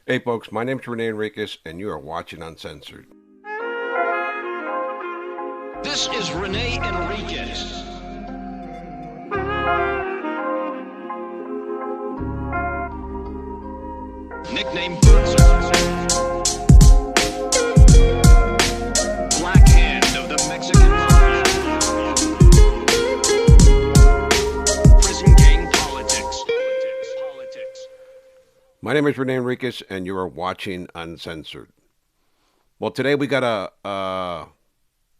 Hey folks, my name is Rene Enriquez and you are watching Uncensored. This is Rene Enriquez. Nickname Bootser. Black Hand of the Mexican Mafia. Prison gang politics. My name is Rene Enriquez and you are watching Uncensored. Well, today we got a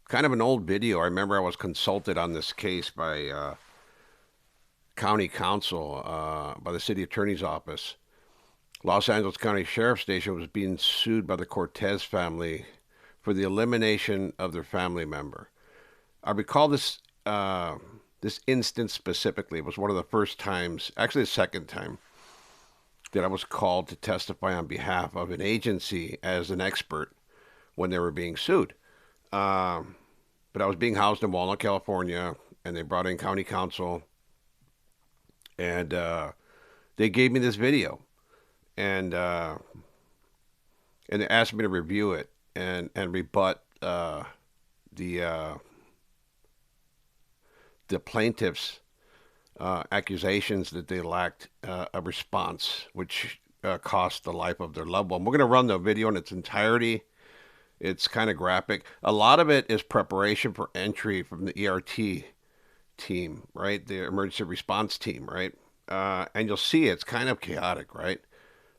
kind of an old video. I remember I was consulted on this case by county council, by the city attorney's office. Los Angeles County Sheriff's Station was being sued by the Cortez family for the elimination of their family member. I recall this instance specifically. It was one of the first times, actually the second time, that I was called to testify on behalf of an agency as an expert when they were being sued. But I was being housed in Walnut, California, and they brought in county council, and they gave me this video. And they asked me to review it and rebut the plaintiff's accusations that they lacked a response, which cost the life of their loved one. We're going to run the video in its entirety. It's kind of graphic. A lot of it is preparation for entry from the ERT team, right? The emergency response team, right? And you'll see it's kind of chaotic, right?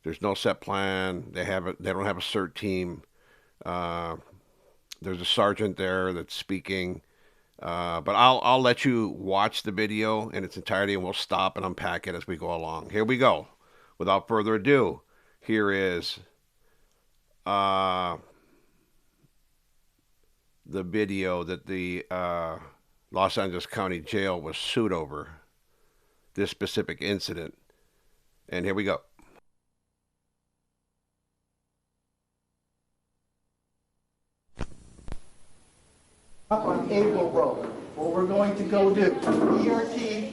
There's no set plan. They don't have a CERT team. There's a sergeant there that's speaking. But I'll let you watch the video in its entirety, and we'll stop and unpack it as we go along. Here we go. Without further ado, here is the video that the Los Angeles County Jail was sued over, this specific incident. And here we go. Up on April Road. What we're going to go do, ERT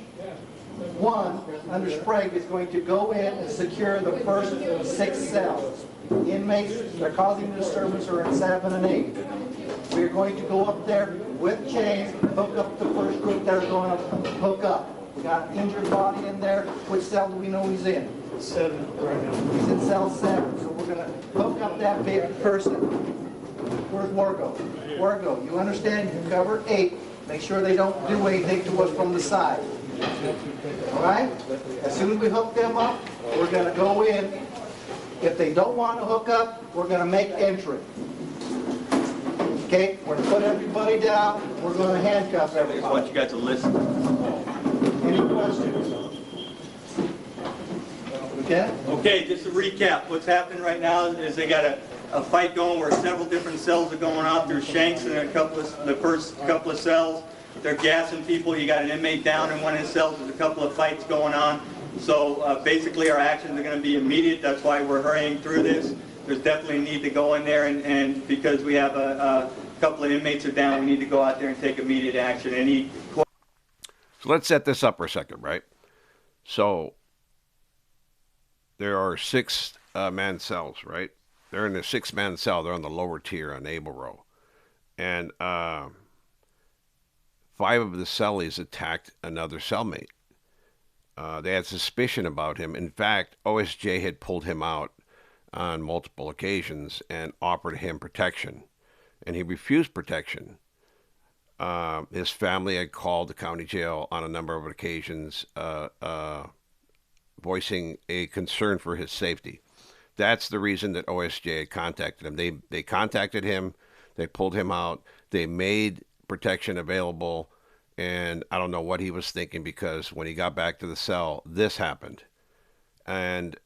1 under Sprague is going to go in and secure the first 6 cells. Inmates that are causing disturbance are in 7 and 8. We are going to go up there with chains, hook up the first group that are going to hook up. We got an injured body in there. Which cell do we know he's in? 7 right now. He's in cell 7. So we're going to hook up that big person. Where's Wargo? Wargo, you understand? You cover 8. Make sure they don't do anything to us from the side. All right? As soon as we hook them up, we're going to go in. If they don't want to hook up, we're going to make entry. Okay? We're going to put everybody down. We're going to handcuff everybody. I want you guys to listen. Any questions? Okay? Okay, just to recap, what's happening right now is they got a fight going where several different cells are going off. There's shanks in the first couple of cells. They're gassing people. You got an inmate down in one of the cells. There's a couple of fights going on. So basically our actions are going to be immediate. That's why we're hurrying through this. There's definitely a need to go in there, and because we have a couple of inmates are down, we need to go out there and take immediate action. So let's set this up for a second, right? So there are 6 man cells, right? They're in a 6-man cell. They're on the lower tier on Able Row. And 5 of the cellies attacked another cellmate. They had suspicion about him. In fact, OSJ had pulled him out on multiple occasions and offered him protection. And he refused protection. His family had called the county jail on a number of occasions, voicing a concern for his safety. That's the reason that OSJ had contacted him. They contacted him. They pulled him out. They made protection available. And I don't know what he was thinking, because when he got back to the cell, this happened. And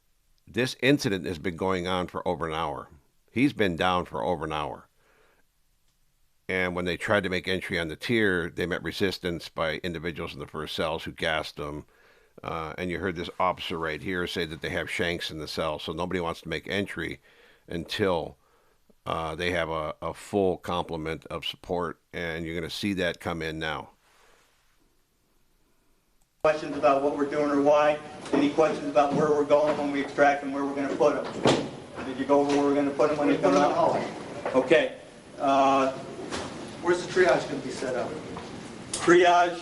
this incident has been going on for over an hour. He's been down for over an hour. And when they tried to make entry on the tier, they met resistance by individuals in the first cells who gassed them. And you heard this officer right here say that they have shanks in the cell, so nobody wants to make entry until they have a full complement of support, and you're going to see that come in now. Questions about what we're doing or why? Any questions about where we're going when we extract them, where we're going to put them? go over where we're going to put them when they Put 'em come in the hall. out? Okay. Where's the triage going to be set up? Triage,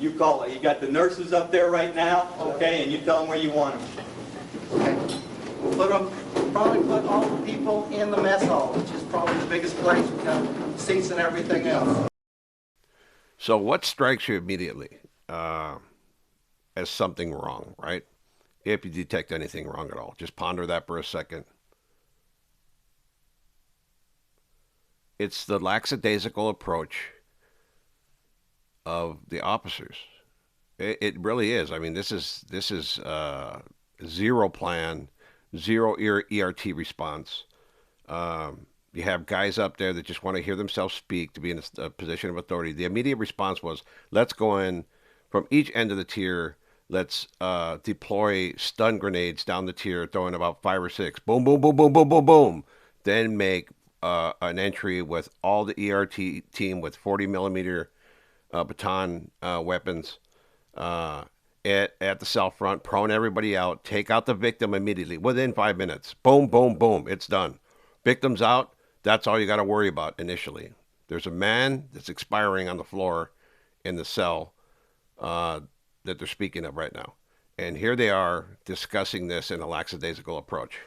you call it. You got the nurses up there right now, okay, and you tell them where you want them. Okay. Probably put all the people in the mess hall, which is probably the biggest place. We've got seats and everything else. So what strikes you immediately as something wrong, right? If you detect anything wrong at all, just ponder that for a second. It's the lackadaisical approach of the officers. It really is. I mean, this is zero plan, zero ERT response. You have guys up there that just want to hear themselves speak to be in a position of authority. The immediate response was, let's go in from each end of the tier. Let's deploy stun grenades down the tier, throwing about 5 or 6. Boom, boom, boom, boom, boom, boom, boom. Then make an entry with all the ERT team with 40 millimeter baton weapons at the cell front, prone everybody out, take out the victim immediately within 5 minutes. Boom, boom, boom. It's done. Victim's out. That's all you got to worry about initially. There's a man that's expiring on the floor in the cell that they're speaking of right now. And here they are discussing this in a lackadaisical approach.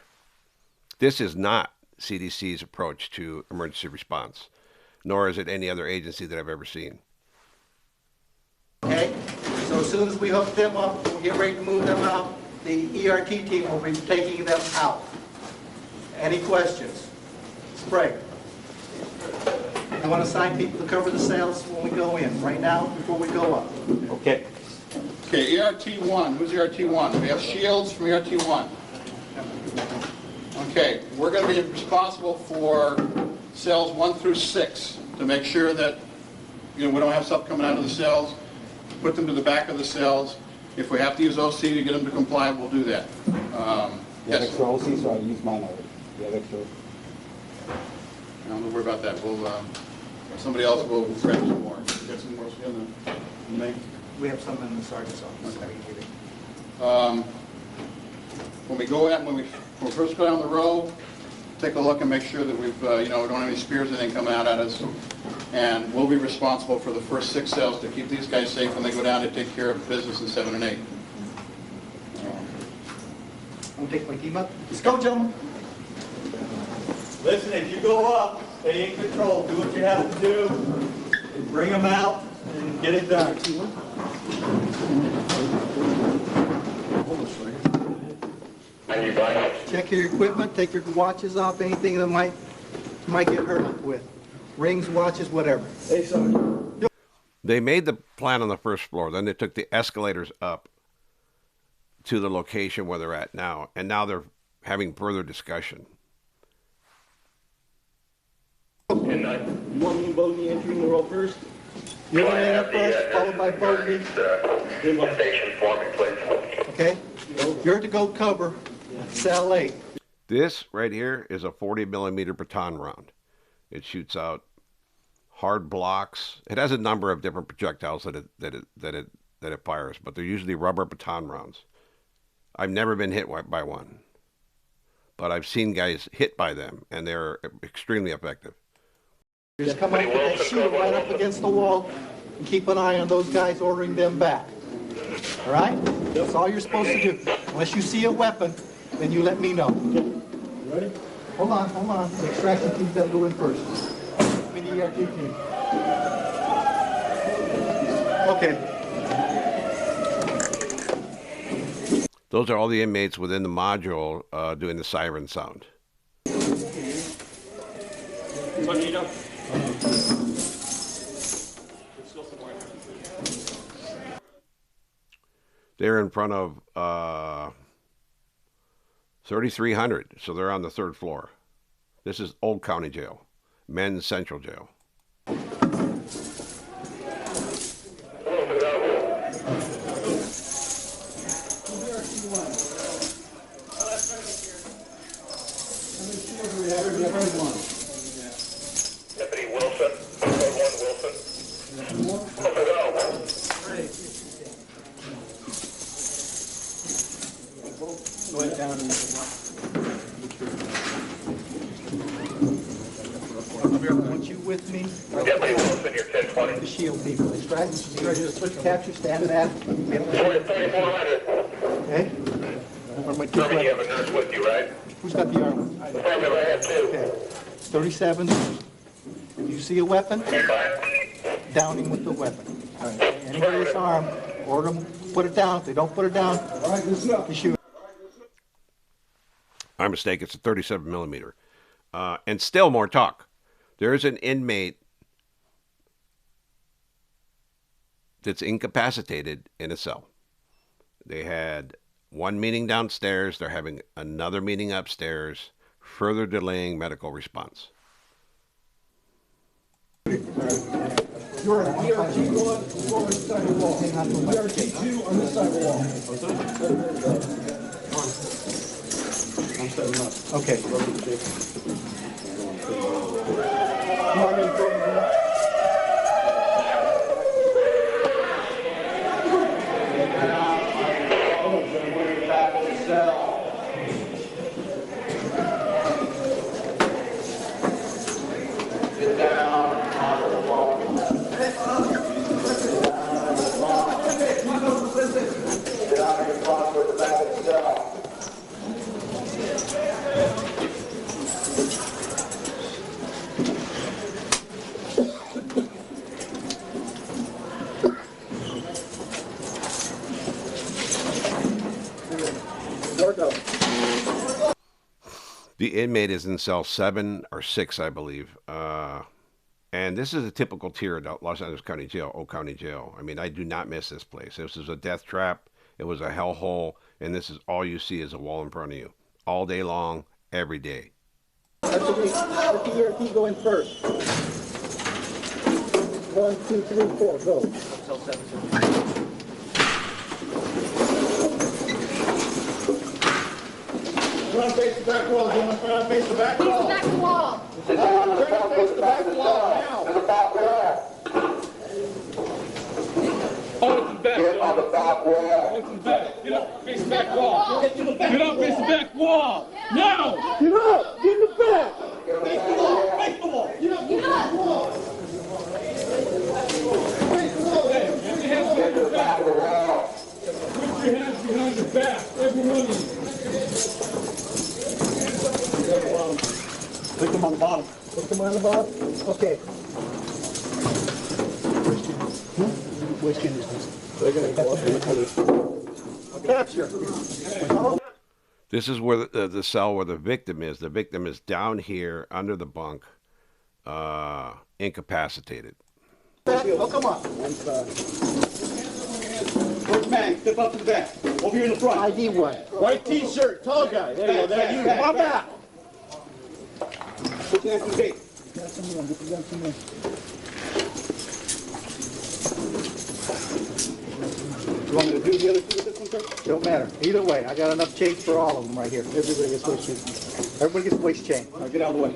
This is not CDC's approach to emergency response, nor is it any other agency that I've ever seen. Okay? So as soon as we hook them up, we'll get ready to move them out. The ERT team will be taking them out. Any questions? Sprague. I want to assign people to cover the cells when we go in, right now, before we go up. Okay. Okay, ERT1, who's ERT1? We have Shields from ERT1. Okay, we're going to be responsible for cells 1 through 6 to make sure that we don't have stuff coming out of the cells. Put them to the back of the cells. If we have to use OC to get them to comply, we'll do that. You have Yes. extra OC, so I use mine already. You have extra. Don't worry about that. We'll somebody else will grab some more. Get some more in the main. We have some in the sergeant's office. When we go out, when we first go down the row, take a look and make sure that we've we don't have any spears or anything coming out at us. And we'll be responsible for the first 6 cells to keep these guys safe when they go down to take care of business in 7 and 8. I'm taking my team up. Let's go, gentlemen. Listen, as you go up, stay in control. Do what you have to do. And bring them out and get it done. Check your equipment, take your watches off, anything that might get hurt with. Rings, watches, whatever. They made the plan on the first floor. Then they took the escalators up to the location where they're at now. And now they're having further discussion. You want me and Bogey entering the row first? You're going to enter first, followed by Bogey. Station forming, please. Okay? You're to go cover cell 8. This right here is a 40 millimeter baton round. It shoots out hard blocks. It has a number of different projectiles that it fires, but they're usually rubber baton rounds. I've never been hit by one, but I've seen guys hit by them, and they're extremely effective. Just come up with that shield right up against the wall and keep an eye on those guys ordering them back. All right? That's all you're supposed to do. Unless you see a weapon, then you let me know. Ready? Hold on. The extraction team's got to go in first. The ERT team. Okay. Those are all the inmates within the module doing the siren sound. They're in front of 3,300, so they're on the 3rd floor. This is Old County Jail, Men's Central Jail. Deputy Wilson, code 1 Wilson. Over go. Go down and with me. Deputy Wilson, you're 1020. The shield people. Extract, capture, stand at. 3400. Okay? Where my two Tommy, you have weapons? a nurse with you, right? Who's got the arm? Affirmative, I have two. Okay. 37. If you see a weapon, Fine. down him with the weapon. All right. Anybody that's armed, order them, put it down. If they don't put it down, you shoot. My mistake. It's a 37 millimeter. And still more talk. There's an inmate that's incapacitated in a cell. They had one meeting downstairs. They're having another meeting upstairs, further delaying medical response. You're a DRT one, go on the side of the wall. DRT 2 on the side of the wall. Okay. Come on in, go in. The inmate is in cell 7 or 6, I believe. And this is a typical tier at Los Angeles County Jail, Oak County Jail. I mean, I do not miss this place. This is a death trap. It was a hellhole. And this is all you see is a wall in front of you. All day long, every day. Let the ERT go in first. 1, 2, 3, 4, go. Turn face the back wall, gentlemen. Turn face the back wall. Back the wall. Turn face the back wall now. Oh, it's back. Get on the back wall. Oh, it's back. Get up, face the back wall. Get up, face the back wall. Now. Get up! Get in the back! Face the wall. Face the wall. Get up. Hey, put your hands behind your back. Put your hands behind your back. Every one of you. Put them on the bottom. Put them on the bottom? Okay. Which skin is this? They're going to go up capture. This is where the cell where the victim is. The victim is down here under the bunk, incapacitated. Oh, come on. First man, step up to the back. Over here in the front. ID one. White t-shirt, tall guy. There you go. There you Come on back. Put your hands on the gate. You want me to do the other two with this one, sir? Don't matter. Either way, I got enough chains for all of them right here. Everybody gets waist chain. Everybody gets waist chain. All right, get out of the way.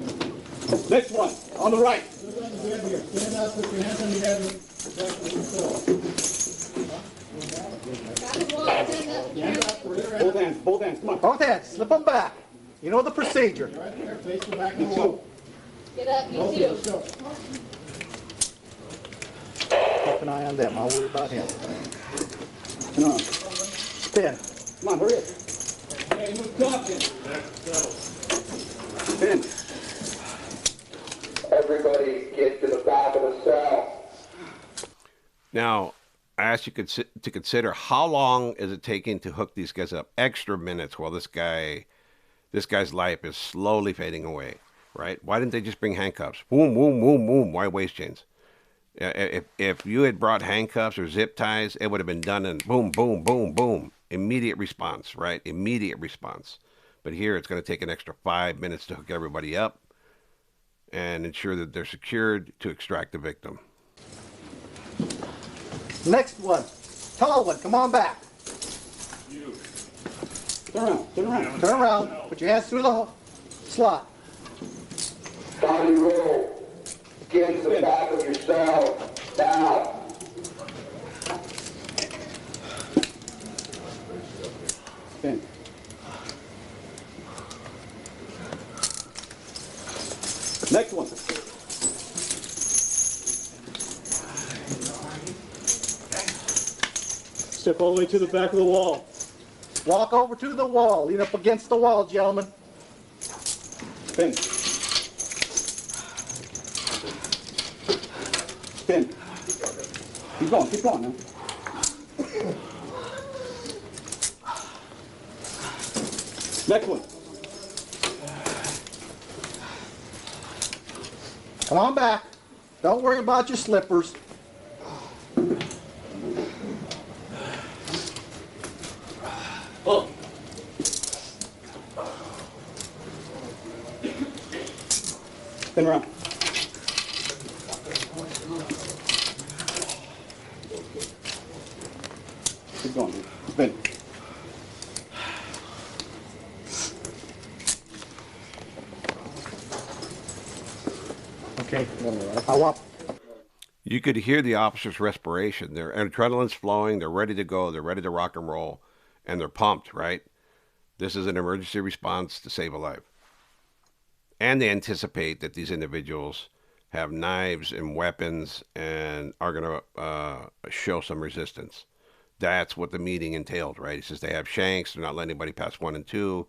Next one, on the right. Stand up, put your hands on your head. Both hands, come on. Both hands, slip them back. You know the procedure. You too. Get up, you too. Keep an eye on them. I'll worry about him. Come on. Spin. Come on, hurry up. Hey, who's talking? Spin. Everybody get to the back of the cell. Now, I ask you to consider how long is it taking to hook these guys up? Extra minutes while this guy's life is slowly fading away, right? Why didn't they just bring handcuffs? Boom, boom, boom, boom. Why waist chains? If you had brought handcuffs or zip ties, it would have been done in boom, boom, boom, boom. Immediate response, right? Immediate response. But here it's going to take an extra 5 minutes to hook everybody up and ensure that they're secured to extract the victim. Next one. Tall one. Come on back. Turn around, turn around. Turn around. Put your hands through the slot. Body roll. Get to the back of your cell. Now. Spin. Next one. Step all the way to the back of the wall. Walk over to the wall. Lean up against the wall, gentlemen. Spin. Spin. Keep going now. Next one. Come on back. Don't worry about your slippers. Oh. Spin around. Keep going. Spin. Okay. I want. You could hear the officer's respiration. Their adrenaline's flowing. They're ready to go. They're ready to rock and roll. And they're pumped, right? This is an emergency response to save a life. And they anticipate that these individuals have knives and weapons and are going to show some resistance. That's what the meeting entailed, right? He says they have shanks. They're not letting anybody pass 1 and 2.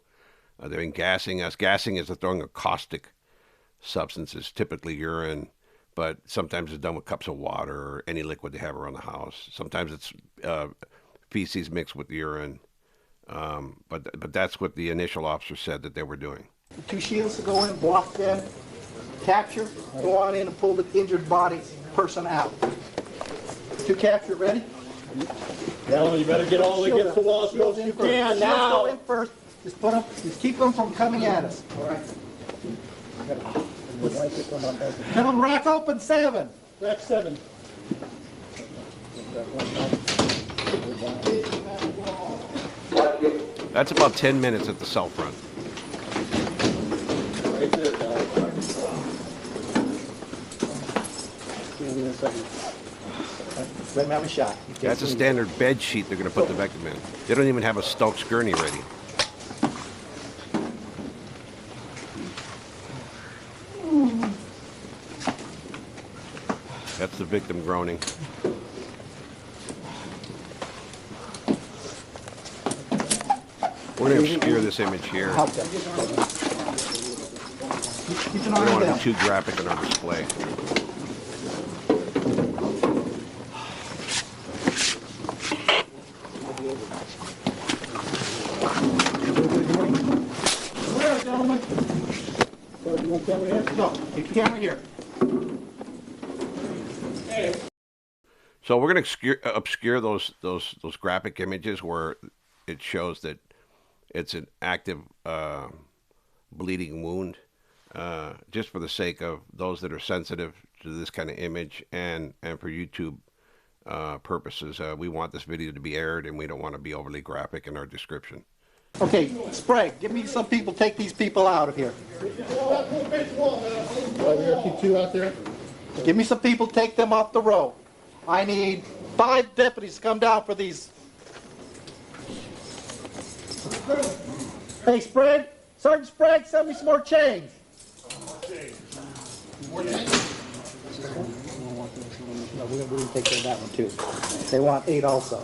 They've been gassing us. Gassing is the throwing of caustic substances, typically urine, but sometimes it's done with cups of water or any liquid they have around the house. Sometimes it's feces mixed with urine. But that's what the initial officer said that they were doing. 2 shields to go in, block them, capture, go on in and pull the injured body person out. 2 capture, ready? Now you better get all the way against the wall as close as you can now. Go in first. Just keep them from coming at us. All right. Tell them rack open 7. Rack 7. That's about 10 minutes at the cell front. Right there, guys. Let them have a shot. That's a standard bed sheet they're going to put the victim in. They don't even have a Stokes gurney ready. That's the victim groaning. We're going to obscure this image here. We Keep an don't eye on want to them. be too graphic in our display. Where, gentlemen? You want camera here? No, keep the camera here. So we're going to obscure those graphic images where it shows that it's an active bleeding wound, just for the sake of those that are sensitive to this kind of image and for YouTube purposes. We want this video to be aired, and we don't want to be overly graphic in our description. Okay, Sprague, give me some people, take these people out of here. Keep 2 out there. Give me some people, take them off the row. I need 5 deputies to come down for these. Hey, Sprague, Sergeant Sprague, send me some more chains. No, we're going to take care of that one too. They want 8 also.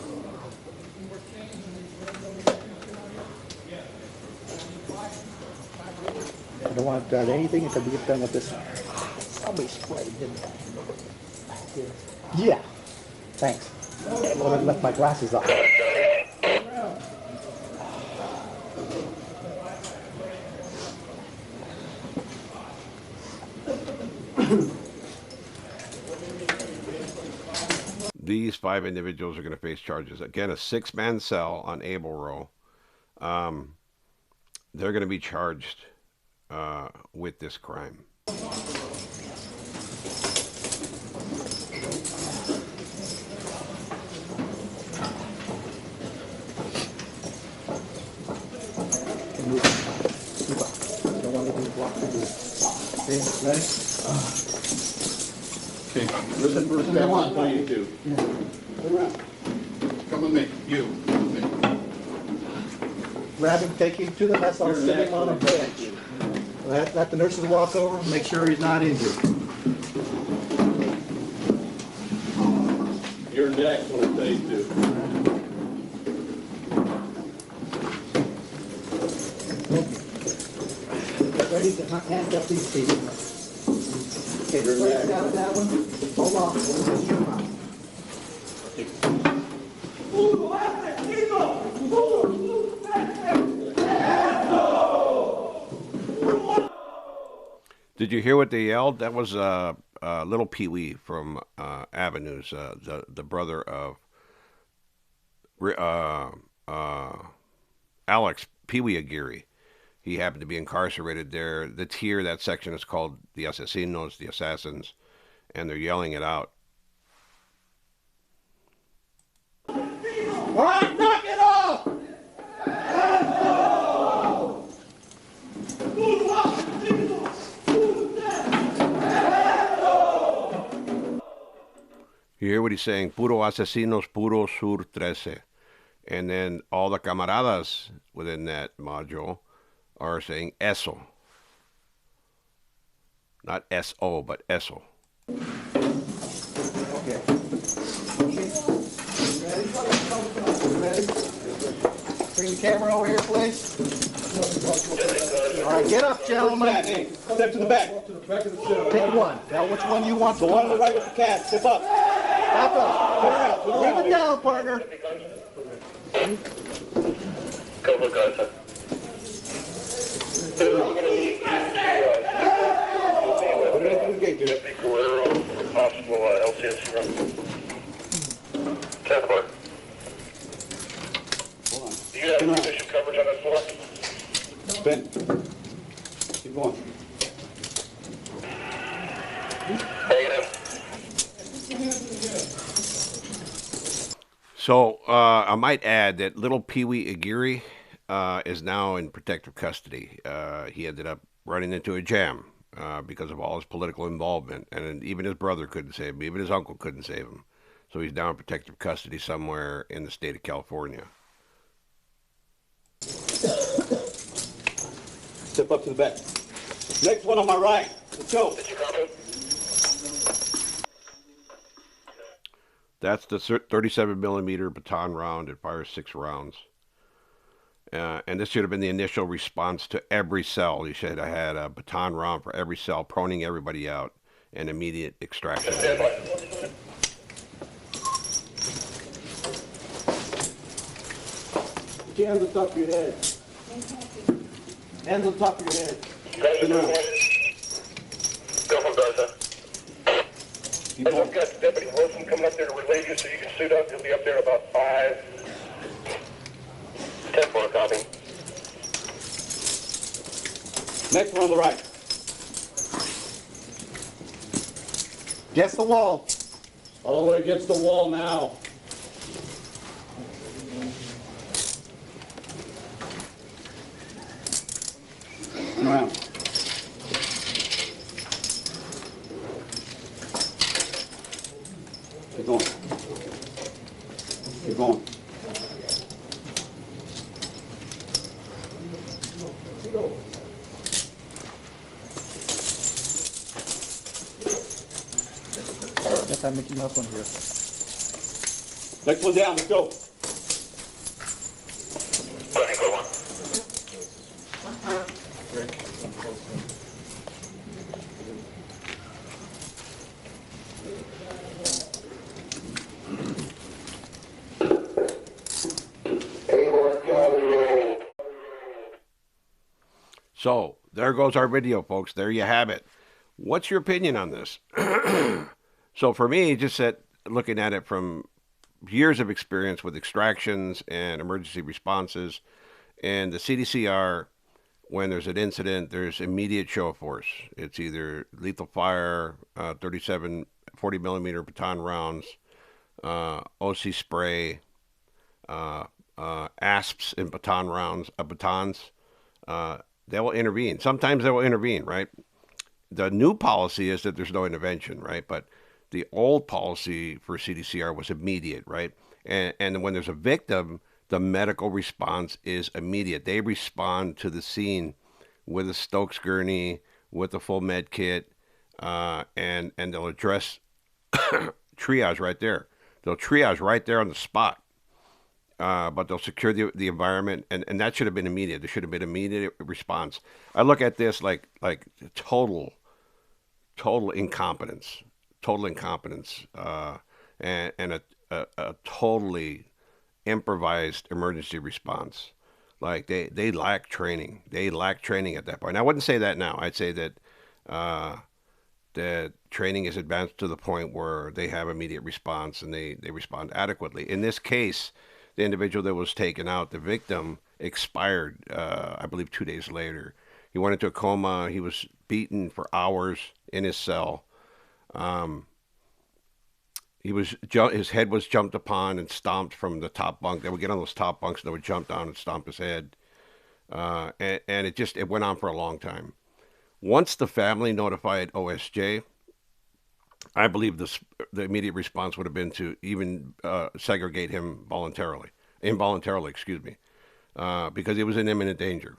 I don't want anything until we get done with this. Somebody sprayed, didn't they? Yeah. Thanks. Well, I left my glasses on. These 5 individuals are going to face charges. Again, a 6-man cell on Able Row. They're going to be charged with this crime. Ready? Okay, listen first. Come on. What do you do? Come with me. You. Come with me. Grab him, take him to the hospital, sit him on a bench. Let the nurses walk over, make sure he's not injured. You're next. What do you do? need to handcuff these people. Okay, first down that one. Hold on. Did you hear what they yelled? That was little Pee Wee from Avenues, the brother of Alex Pee Wee Aguirre. He happened to be incarcerated there. The tier, that section is called the asesinos, the assassins, and they're yelling it out. All right, knock it off! You hear what he's saying? Puro asesinos, puro sur 13. And then all the camaradas within that module are saying eso. Not S-O, but eso. Okay. Bring the camera over here, please. All right, get up, gentlemen. Step to the back. Pick one. Now, which one you want? The one on the right with the cat. Step up. Back up. Turn around. Turn around. Keep it down, partner. Couple guys, huh? Possible LCS run. Cathbar. Hold on. Do you have sufficient coverage on that floor? Spin. Keep going. Negative. So I might add that little Pee Wee Aguirre is now in protective custody. He ended up running into a jam because of all his political involvement, and even his brother couldn't save him. Even his uncle couldn't save him. So he's now in protective custody somewhere in the state of California. Step up to the back. Next one on my right. Let's go. Did you copy? That's the 37 millimeter baton round. It fires 6 rounds. And this should have been the initial response to every cell. He said, I had a baton round for every cell, proning everybody out, and immediate extraction. Stand by. Put your hands on top of your head. Hands on top of your head. Go for Garza. I've got Deputy Wilson coming up there to relieve you so you can suit up. He'll be up there about 5. 10-4 copy. Next one on the right. Against the wall. All the way against the wall now. Turn around. Keep going. Keep going. Yes, I'm making up one here. Next one down. Let's go. Running for 1. So there goes our video, folks. There you have it. What's your opinion on this? So for me, just looking at it from years of experience with extractions and emergency responses, and the CDCR, when there's an incident, there's immediate show of force. It's either lethal fire, 40 millimeter baton rounds, OC spray, asps and baton rounds, batons. They will intervene. Sometimes they will intervene, right? The new policy is that there's no intervention, right? But the old policy for CDCR was immediate, right? And when there's a victim, the medical response is immediate. They respond to the scene with a Stokes gurney, with a full med kit, and they'll address triage right there. They'll triage right there on the spot. but they'll secure the environment, and that should have been immediate. There should have been immediate response. I look at this like total incompetence, and a totally improvised emergency response. Like they lack training. They lack training at that point. I wouldn't say that now. I'd say that that training is advanced to the point where they have immediate response and they respond adequately. In this case, the individual that was taken out, the victim, expired, I believe, 2 days later. He went into a coma. He was beaten for hours in his cell. His head was jumped upon and stomped from the top bunk. They would get on those top bunks and they would jump down and stomp his head. And it went on for a long time. Once the family notified OSJ, I believe the immediate response would have been to even segregate him involuntarily, excuse me, because he was in imminent danger.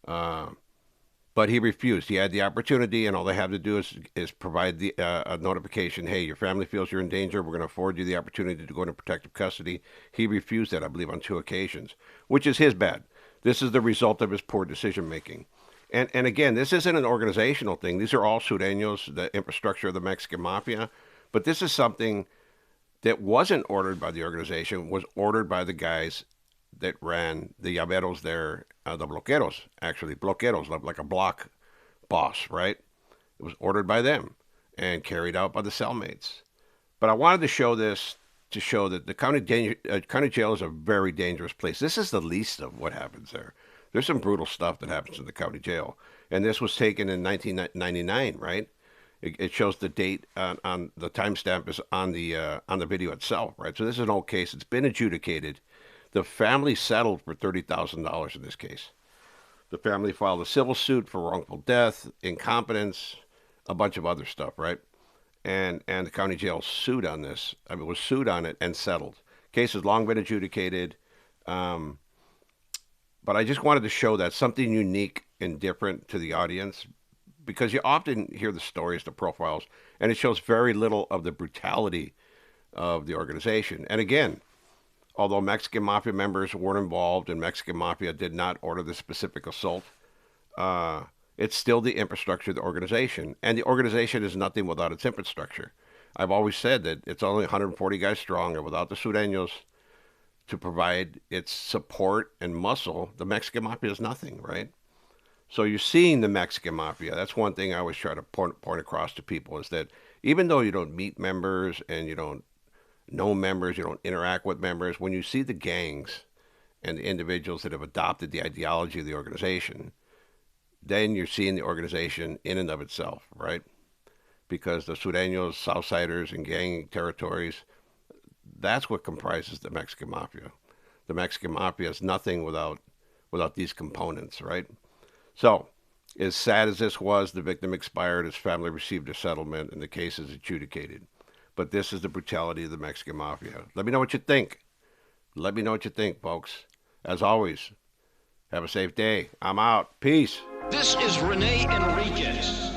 But he refused. He had the opportunity, and all they have to do is provide a notification. Hey, your family feels you're in danger. We're going to afford you the opportunity to go into protective custody. He refused that, I believe, on 2 occasions, which is his bad. This is the result of his poor decision making. And again, this isn't an organizational thing. These are all sureños, the infrastructure of the Mexican mafia. But this is something that wasn't ordered by the organization, was ordered by the guys that ran the llaveros there, the bloqueros, actually. Bloqueros, like a block boss, right? It was ordered by them and carried out by the cellmates. But I wanted to show this to show that the county jail is a very dangerous place. This is the least of what happens there. There's some brutal stuff that happens in the county jail. And this was taken in 1999, right? It shows the date on the timestamp is on the video itself, right? So this is an old case. It's been adjudicated. The family settled for $30,000 in this case. The family filed a civil suit for wrongful death, incompetence, a bunch of other stuff, right? And the county jail sued on this. I mean, was sued on it and settled. Case has long been adjudicated. But I just wanted to show that something unique and different to the audience, because you often hear the stories, the profiles, and it shows very little of the brutality of the organization. And again, although Mexican Mafia members weren't involved and Mexican Mafia did not order the specific assault, it's still the infrastructure of the organization. And the organization is nothing without its infrastructure. I've always said that it's only 140 guys strong, and without the sureños to provide its support and muscle, the Mexican Mafia is nothing, right? So you're seeing the Mexican Mafia. That's one thing I always try to point across to people, is that even though you don't meet members and you don't know members, you don't interact with members, when you see the gangs and the individuals that have adopted the ideology of the organization, then you're seeing the organization in and of itself, right? Because the sureños, Southsiders, and gang territories, that's what comprises the Mexican Mafia. The Mexican Mafia is nothing without these components, right? So, as sad as this was, the victim expired, his family received a settlement, and the case is adjudicated. But this is the brutality of the Mexican Mafia. Let me know what you think. Let me know what you think, folks. As always, have a safe day. I'm out. Peace. This is Rene Enriquez.